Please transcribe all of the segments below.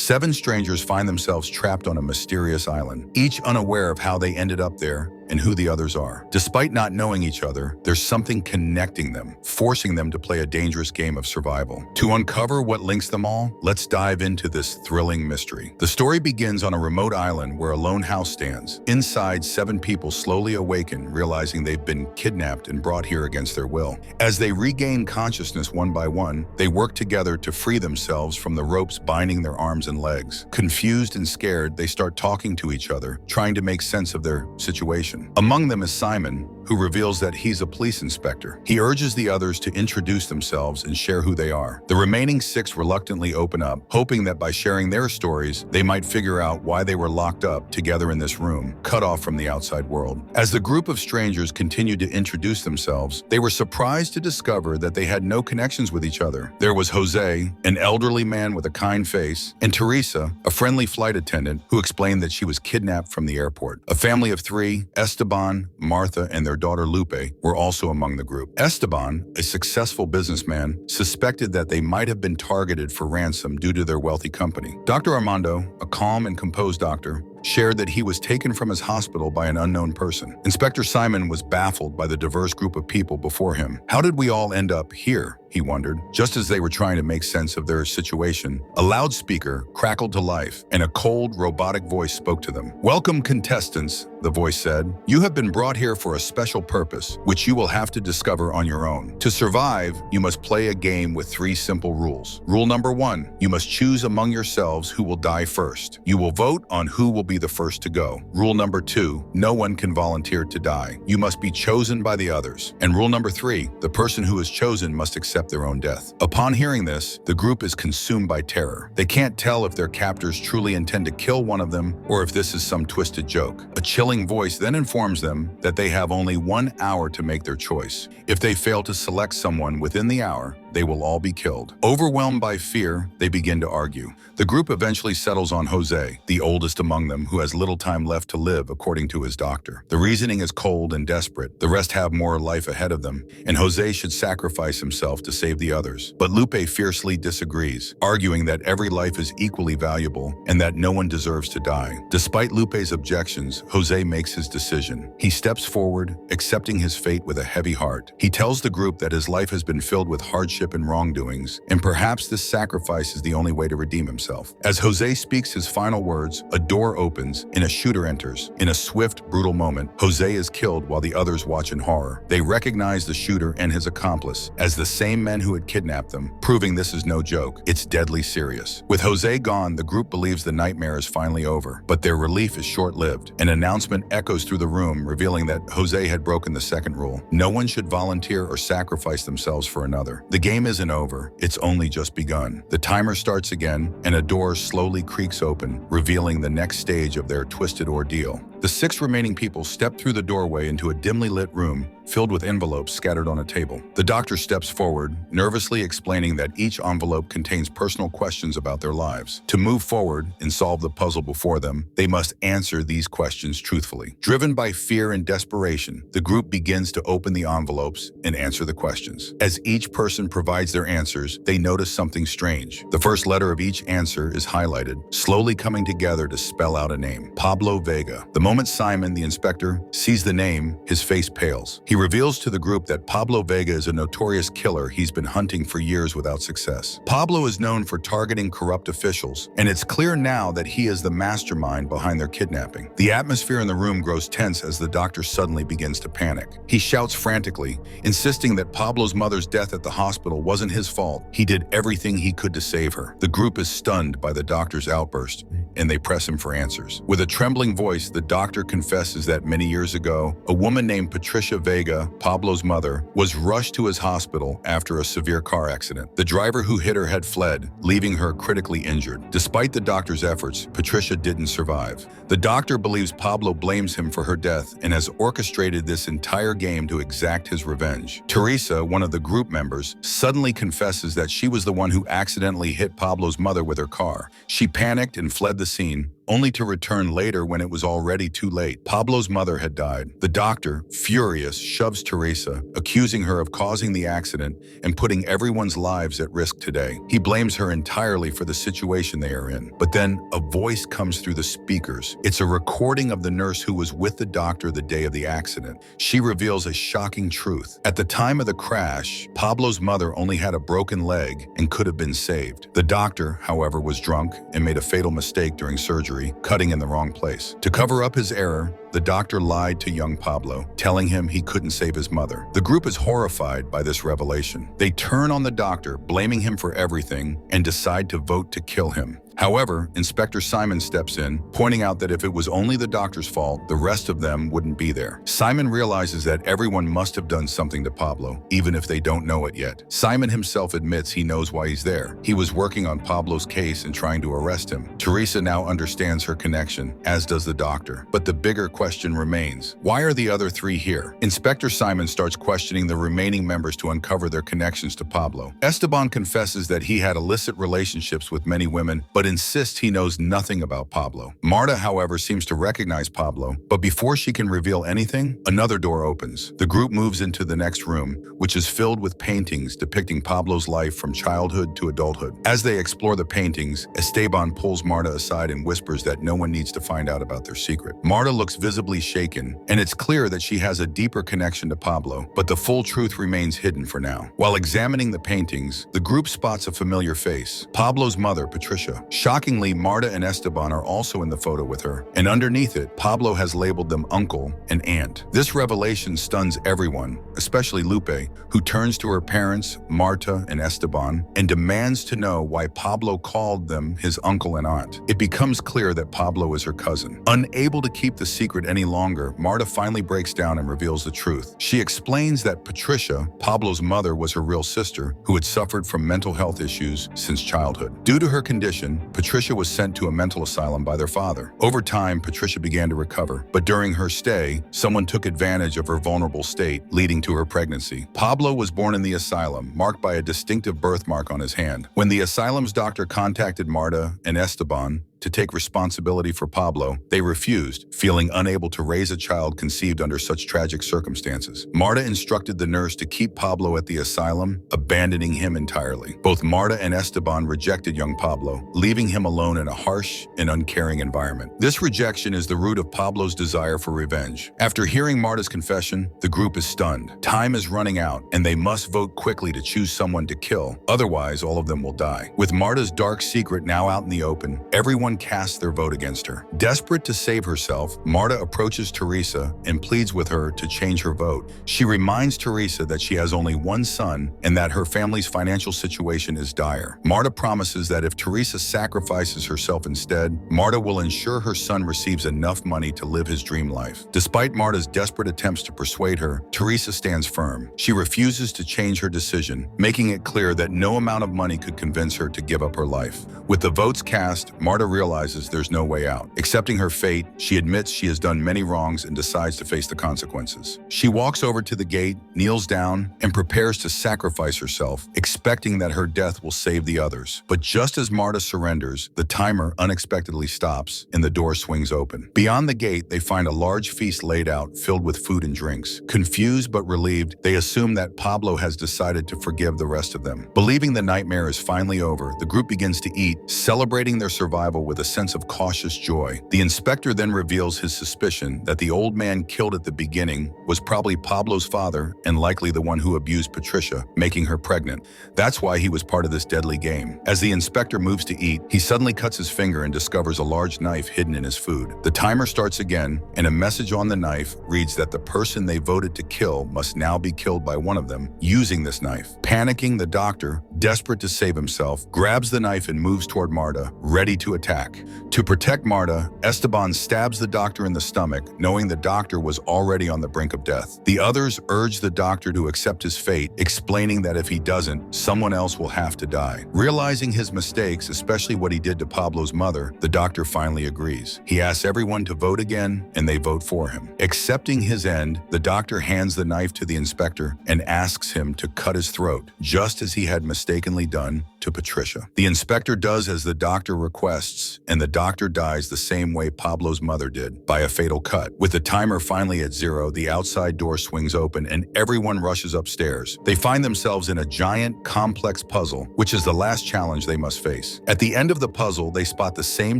7 strangers find themselves trapped on a mysterious island, each unaware of how they ended up there and who the others are. Despite not knowing each other, there's something connecting them, forcing them to play a dangerous game of survival. To uncover what links them all, let's dive into this thrilling mystery. The story begins on a remote island where a lone house stands. Inside, 7 people slowly awaken, realizing they've been kidnapped and brought here against their will. As they regain consciousness one by one, they work together to free themselves from the ropes binding their arms and legs. Confused and scared, they start talking to each other, trying to make sense of their situation. Among them is Simon, who reveals that he's a police inspector. He urges the others to introduce themselves and share who they are. The remaining 6 reluctantly open up, hoping that by sharing their stories, they might figure out why they were locked up together in this room, cut off from the outside world. As the group of strangers continued to introduce themselves, they were surprised to discover that they had no connections with each other. There was Jose, an elderly man with a kind face, and Teresa, a friendly flight attendant who explained that she was kidnapped from the airport. A family of 3, Esteban, Martha, and their daughter Lupe, were also among the group. Esteban, a successful businessman, suspected that they might have been targeted for ransom due to their wealthy company. Dr. Armando, a calm and composed doctor, shared that he was taken from his hospital by an unknown person. Inspector Simon was baffled by the diverse group of people before him. How did we all end up here? He wondered. Just as they were trying to make sense of their situation, a loudspeaker crackled to life, and a cold, robotic voice spoke to them. "Welcome, contestants," the voice said. "You have been brought here for a special purpose, which you will have to discover on your own. To survive, you must play a game with 3 simple rules. Rule number 1, you must choose among yourselves who will die first. You will vote on who will be the first to go. Rule number 2, no one can volunteer to die. You must be chosen by the others. And rule number 3, the person who is chosen must accept their own death." Upon hearing this, the group is consumed by terror. They can't tell if their captors truly intend to kill one of them or if this is some twisted joke. A chilling voice then informs them that they have only 1 hour to make their choice. If they fail to select someone within the hour, they will all be killed. Overwhelmed by fear, they begin to argue. The group eventually settles on Jose, the oldest among them, who has little time left to live, according to his doctor. The reasoning is cold and desperate. The rest have more life ahead of them, and Jose should sacrifice himself to save the others. But Lupe fiercely disagrees, arguing that every life is equally valuable and that no one deserves to die. Despite Lupe's objections, Jose makes his decision. He steps forward, accepting his fate with a heavy heart. He tells the group that his life has been filled with hardship and wrongdoings, and perhaps this sacrifice is the only way to redeem himself. As Jose speaks his final words, a door opens and a shooter enters. In a swift, brutal moment, Jose is killed while the others watch in horror. They recognize the shooter and his accomplice as the same men who had kidnapped them, proving this is no joke. It's deadly serious. With Jose gone, the group believes the nightmare is finally over, but their relief is short-lived. An announcement echoes through the room, revealing that Jose had broken the second rule. No one should volunteer or sacrifice themselves for another. The game isn't over, it's only just begun. The timer starts again, and a door slowly creaks open, revealing the next stage of their twisted ordeal. The 6 remaining people step through the doorway into a dimly lit room filled with envelopes scattered on a table. The doctor steps forward, nervously explaining that each envelope contains personal questions about their lives. To move forward and solve the puzzle before them, they must answer these questions truthfully. Driven by fear and desperation, the group begins to open the envelopes and answer the questions. As each person provides their answers, they notice something strange. The first letter of each answer is highlighted, slowly coming together to spell out a name: Pablo Vega. The moment Simon, the inspector, sees the name, his face pales. He reveals to the group that Pablo Vega is a notorious killer he's been hunting for years without success. Pablo is known for targeting corrupt officials, and it's clear now that he is the mastermind behind their kidnapping. The atmosphere in the room grows tense as the doctor suddenly begins to panic. He shouts frantically, insisting that Pablo's mother's death at the hospital wasn't his fault. He did everything he could to save her. The group is stunned by the doctor's outburst, and they press him for answers. With a trembling voice, the doctor confesses that many years ago, a woman named Patricia Vega, Pablo's mother, was rushed to his hospital after a severe car accident. The driver who hit her had fled, leaving her critically injured. Despite the doctor's efforts, Patricia didn't survive. The doctor believes Pablo blames him for her death and has orchestrated this entire game to exact his revenge. Teresa, one of the group members, suddenly confesses that she was the one who accidentally hit Pablo's mother with her car. She panicked and fled the scene, only to return later when it was already too late. Pablo's mother had died. The doctor, furious, shoves Teresa, accusing her of causing the accident and putting everyone's lives at risk today. He blames her entirely for the situation they are in. But then a voice comes through the speakers. It's a recording of the nurse who was with the doctor the day of the accident. She reveals a shocking truth. At the time of the crash, Pablo's mother only had a broken leg and could have been saved. The doctor, however, was drunk and made a fatal mistake during surgery, cutting in the wrong place. To cover up his error, the doctor lied to young Pablo, telling him he couldn't save his mother. The group is horrified by this revelation. They turn on the doctor, blaming him for everything, and decide to vote to kill him. However, Inspector Simon steps in, pointing out that if it was only the doctor's fault, the rest of them wouldn't be there. Simon realizes that everyone must have done something to Pablo, even if they don't know it yet. Simon himself admits he knows why he's there. He was working on Pablo's case and trying to arrest him. Teresa now understands her connection, as does the doctor. But the bigger question remains. Why are the other three here? Inspector Simon starts questioning the remaining members to uncover their connections to Pablo. Esteban confesses that he had illicit relationships with many women, but insists he knows nothing about Pablo. Marta, however, seems to recognize Pablo, but before she can reveal anything, another door opens. The group moves into the next room, which is filled with paintings depicting Pablo's life from childhood to adulthood. As they explore the paintings, Esteban pulls Marta aside and whispers that no one needs to find out about their secret. Marta looks visibly shaken, and it's clear that she has a deeper connection to Pablo, but the full truth remains hidden for now. While examining the paintings, the group spots a familiar face, Pablo's mother, Patricia. Shockingly, Marta and Esteban are also in the photo with her, and underneath it, Pablo has labeled them uncle and aunt. This revelation stuns everyone, especially Lupe, who turns to her parents, Marta and Esteban, and demands to know why Pablo called them his uncle and aunt. It becomes clear that Pablo is her cousin. Unable to keep the secret any longer, Marta finally breaks down and reveals the truth. She explains that Patricia, Pablo's mother, was her real sister who had suffered from mental health issues since childhood. Due to her condition, Patricia was sent to a mental asylum by their father. Over time, Patricia began to recover, but during her stay, someone took advantage of her vulnerable state, leading to her pregnancy. Pablo was born in the asylum, marked by a distinctive birthmark on his hand. When the asylum's doctor contacted Marta and Esteban to take responsibility for Pablo, they refused, feeling unable to raise a child conceived under such tragic circumstances. Marta instructed the nurse to keep Pablo at the asylum, abandoning him entirely. Both Marta and Esteban rejected young Pablo, leaving him alone in a harsh and uncaring environment. This rejection is the root of Pablo's desire for revenge. After hearing Marta's confession, the group is stunned. Time is running out, and they must vote quickly to choose someone to kill, otherwise all of them will die. With Marta's dark secret now out in the open, everyone casts their vote against her. Desperate to save herself, Marta approaches Teresa and pleads with her to change her vote. She reminds Teresa that she has only one son and that her family's financial situation is dire. Marta promises that if Teresa sacrifices herself instead, Marta will ensure her son receives enough money to live his dream life. Despite Marta's desperate attempts to persuade her, Teresa stands firm. She refuses to change her decision, making it clear that no amount of money could convince her to give up her life. With the votes cast, Marta realizes there's no way out. Accepting her fate, she admits she has done many wrongs and decides to face the consequences. She walks over to the gate, kneels down, and prepares to sacrifice herself, expecting that her death will save the others. But just as Marta surrenders, the timer unexpectedly stops and the door swings open. Beyond the gate, they find a large feast laid out, filled with food and drinks. Confused but relieved, they assume that Pablo has decided to forgive the rest of them. Believing the nightmare is finally over, the group begins to eat, celebrating their survival with a sense of cautious joy. The inspector then reveals his suspicion that the old man killed at the beginning was probably Pablo's father and likely the one who abused Patricia, making her pregnant. That's why he was part of this deadly game. As the inspector moves to eat, he suddenly cuts his finger and discovers a large knife hidden in his food. The timer starts again, and a message on the knife reads that the person they voted to kill must now be killed by one of them using this knife. Panicking, the doctor, desperate to save himself, grabs the knife and moves toward Marta, ready to attack. To protect Marta, Esteban stabs the doctor in the stomach, knowing the doctor was already on the brink of death. The others urge the doctor to accept his fate, explaining that if he doesn't, someone else will have to die. Realizing his mistakes, especially what he did to Pablo's mother, the doctor finally agrees. He asks everyone to vote again, and they vote for him. Accepting his end, the doctor hands the knife to the inspector and asks him to cut his throat, just as he had mistakenly done to to Patricia. The inspector does as the doctor requests, and the doctor dies the same way Pablo's mother did, by a fatal cut. With the timer finally at 0, the outside door swings open and everyone rushes upstairs. They find themselves in a giant, complex puzzle, which is the last challenge they must face. At the end of the puzzle, they spot the same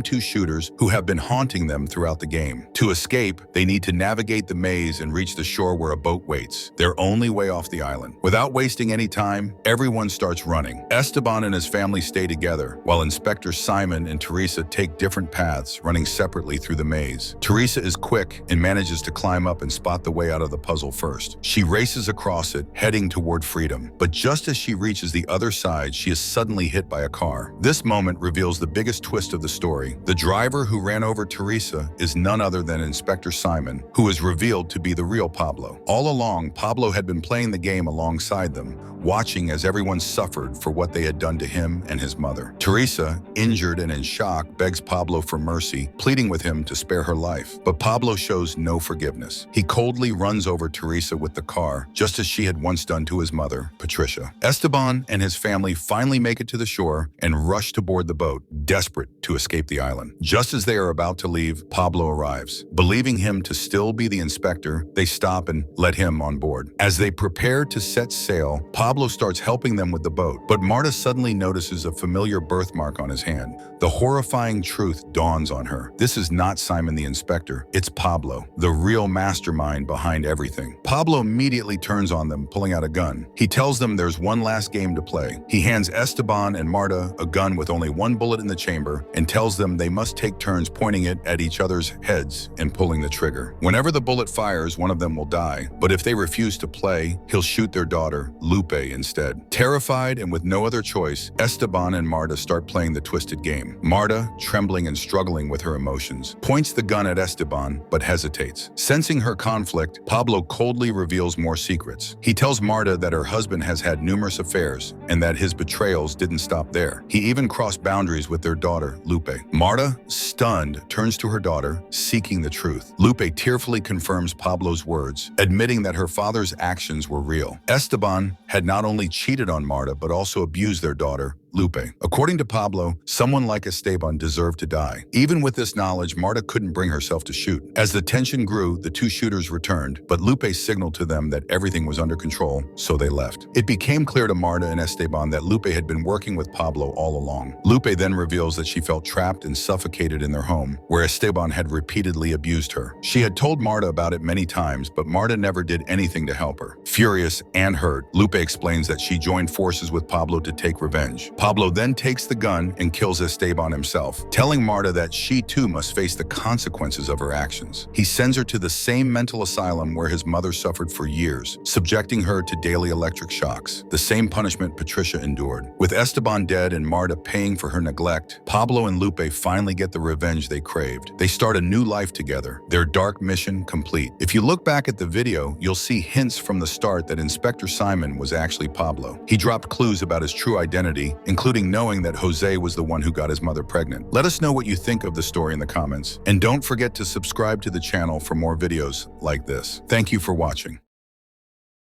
2 shooters who have been haunting them throughout the game. To escape, they need to navigate the maze and reach the shore where a boat waits, their only way off the island. Without wasting any time, everyone starts running. Esteban and his family stay together, while Inspector Simon and Teresa take different paths, running separately through the maze. Teresa is quick and manages to climb up and spot the way out of the puzzle first. She races across it, heading toward freedom. But just as she reaches the other side, she is suddenly hit by a car. This moment reveals the biggest twist of the story. The driver who ran over Teresa is none other than Inspector Simon, who is revealed to be the real Pablo. All along, Pablo had been playing the game alongside them, watching as everyone suffered for what they had done to him and his mother. Teresa, injured and in shock, begs Pablo for mercy, pleading with him to spare her life. But Pablo shows no forgiveness. He coldly runs over Teresa with the car, just as she had once done to his mother, Patricia. Esteban and his family finally make it to the shore and rush to board the boat, desperate to escape the island. Just as they are about to leave, Pablo arrives. Believing him to still be the inspector, they stop and let him on board. As they prepare to set sail, Pablo starts helping them with the boat, but Marta suddenly notices a familiar birthmark on his hand. The horrifying truth dawns on her. This is not Simon the inspector, it's Pablo, the real mastermind behind everything. Pablo immediately turns on them, pulling out a gun. He tells them there's one last game to play. He hands Esteban and Marta a gun with only 1 bullet in the chamber and tells them they must take turns pointing it at each other's heads and pulling the trigger. Whenever the bullet fires, one of them will die, but if they refuse to play, he'll shoot their daughter, Lupe, instead. Terrified and with no other choice, Esteban and Marta start playing the twisted game. Marta, trembling and struggling with her emotions, points the gun at Esteban, but hesitates. Sensing her conflict, Pablo coldly reveals more secrets. He tells Marta that her husband has had numerous affairs and that his betrayals didn't stop there. He even crossed boundaries with their daughter, Lupe. Marta, stunned, turns to her daughter, seeking the truth. Lupe tearfully confirms Pablo's words, admitting that her father's actions were real. Esteban had not only cheated on Marta, but also abused their daughter, Lupe. According to Pablo, someone like Esteban deserved to die. Even with this knowledge, Marta couldn't bring herself to shoot. As the tension grew, the 2 shooters returned, but Lupe signaled to them that everything was under control, so they left. It became clear to Marta and Esteban that Lupe had been working with Pablo all along. Lupe then reveals that she felt trapped and suffocated in their home, where Esteban had repeatedly abused her. She had told Marta about it many times, but Marta never did anything to help her. Furious and hurt, Lupe explains that she joined forces with Pablo to take revenge. Pablo then takes the gun and kills Esteban himself, telling Marta that she too must face the consequences of her actions. He sends her to the same mental asylum where his mother suffered for years, subjecting her to daily electric shocks, the same punishment Patricia endured. With Esteban dead and Marta paying for her neglect, Pablo and Lupe finally get the revenge they craved. They start a new life together, their dark mission complete. If you look back at the video, you'll see hints from the start that Inspector Simon was actually Pablo. He dropped clues about his true identity, including knowing that Jose was the one who got his mother pregnant. Let us know what you think of the story in the comments, and don't forget to subscribe to the channel for more videos like this. Thank you for watching.